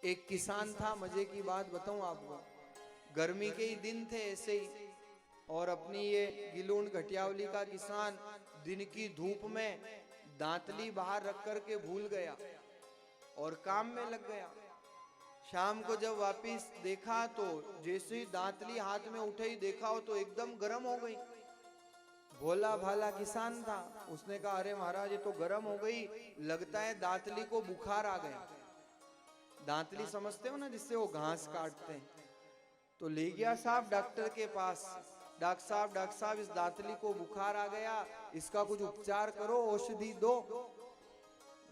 एक किसान था, मजे की बात बताऊं आपको, गर्मी के ही दिन थे ऐसे ही, और अपनी ये गिलून घटियावली का किसान दिन की धूप में दांतली बाहर रख कर के भूल गया और काम में लग गया। शाम को जब वापिस देखा तो जैसे ही दांतली हाथ में उठे ही देखा हो तो एकदम गर्म हो गई। भोला भाला किसान था, उसने कहा अरे महाराज ये तो गर्म हो गई, लगता है दांतली को बुखार आ गया। दांतली समझते हो ना, जिससे वो घास काटते हैं। तो ले गया साहब डॉक्टर के पास। डॉक्टर साहब इस दांतली को बुखार आ गया, इसका कुछ उपचार करो, औषधि दो।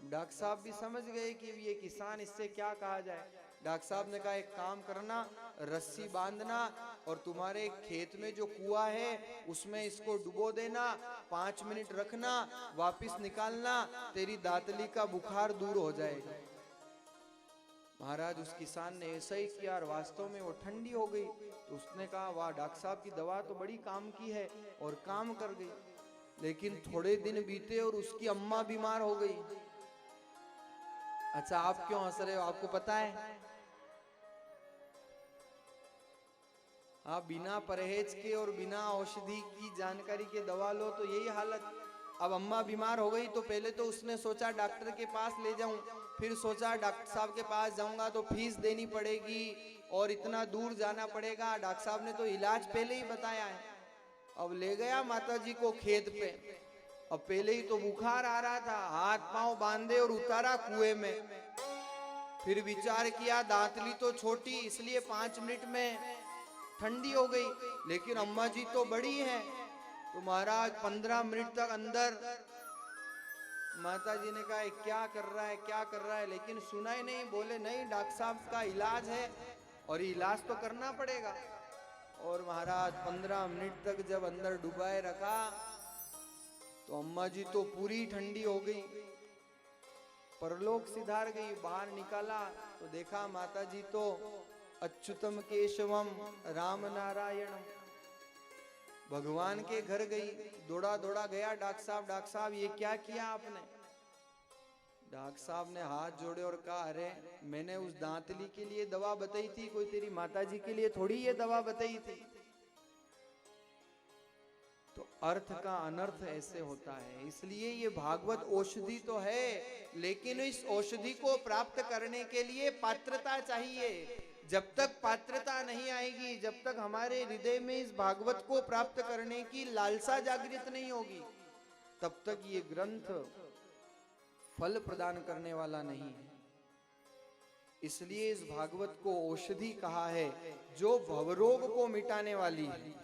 डॉक्टर साहब भी समझ गए कि ये किसान, इससे क्या कहा जाए। डॉक्टर साहब ने कहा एक काम करना, रस्सी बांधना और तुम्हारे खेत में जो कुआं है उसमें इसको डुबो देना, 5 मिनट रखना, वापिस निकालना, तेरी दांतली का बुखार दूर हो जाएगा। महाराज उस किसान ने ऐसा ही किया और वास्तव में वो ठंडी हो गई। तो उसने कहा वाह, डॉक्टर साहब की दवा तो बड़ी काम की है, और काम कर गई। लेकिन थोड़े दिन बीते और उसकी अम्मा बीमार हो गई। अच्छा आप क्यों हंस रहे हो, आपको पता है? आप बिना परहेज के और बिना औषधि की जानकारी के दवा लो तो यही हालत। अब अम्मा बीमार हो गई तो पहले तो उसने सोचा डॉक्टर के पास ले जाऊं, फिर सोचा डॉक्टर साहब के पास जाऊंगा तो फीस देनी पड़ेगी और इतना दूर जाना पड़ेगा, डॉक्टर साहब ने तो इलाज पहले ही बताया है। अब ले गया माताजी को खेत पे। अब पहले ही तो बुखार आ रहा था, हाथ पांव बांधे और उतारा कुएं में। फिर विचार किया दांतली तो छोटी, इसलिए 5 मिनट में ठंडी हो गई, लेकिन अम्मा जी तो बड़ी है। तो महाराज 15 मिनट तक अंदर। माता जी ने कहा क्या कर रहा है, क्या कर रहा है, लेकिन सुना ही नहीं। बोले नहीं, डॉक्टर साहब का इलाज है और इलाज तो करना पड़ेगा। और महाराज 15 मिनट तक जब अंदर डुबाए रखा तो अम्मा जी तो पूरी ठंडी हो गई, परलोक सिधार गई। बाहर निकाला तो देखा माता जी तो अच्युतम केशवम राम नारायण, भगवान के घर गई। दौड़ा दौड़ा गया डॉक्टर साहब ये क्या किया आपने? डॉक्टर साहब ने हाथ जोड़े और कहा अरे मैंने उस दांतली के लिए दवा बताई थी, कोई तेरी माताजी के लिए थोड़ी ये दवा बताई थी। तो अर्थ का अनर्थ ऐसे होता है। इसलिए ये भागवत औषधि तो है, लेकिन इस औषधि को प्राप्त करने के लिए पात्रता चाहिए। जब तक पात्रता नहीं आएगी, जब तक हमारे हृदय में इस भागवत को प्राप्त करने की लालसा जागृत नहीं होगी, तब तक ये ग्रंथ फल प्रदान करने वाला नहीं है। इसलिए इस भागवत को औषधि कहा है, जो भवरोग को मिटाने वाली है।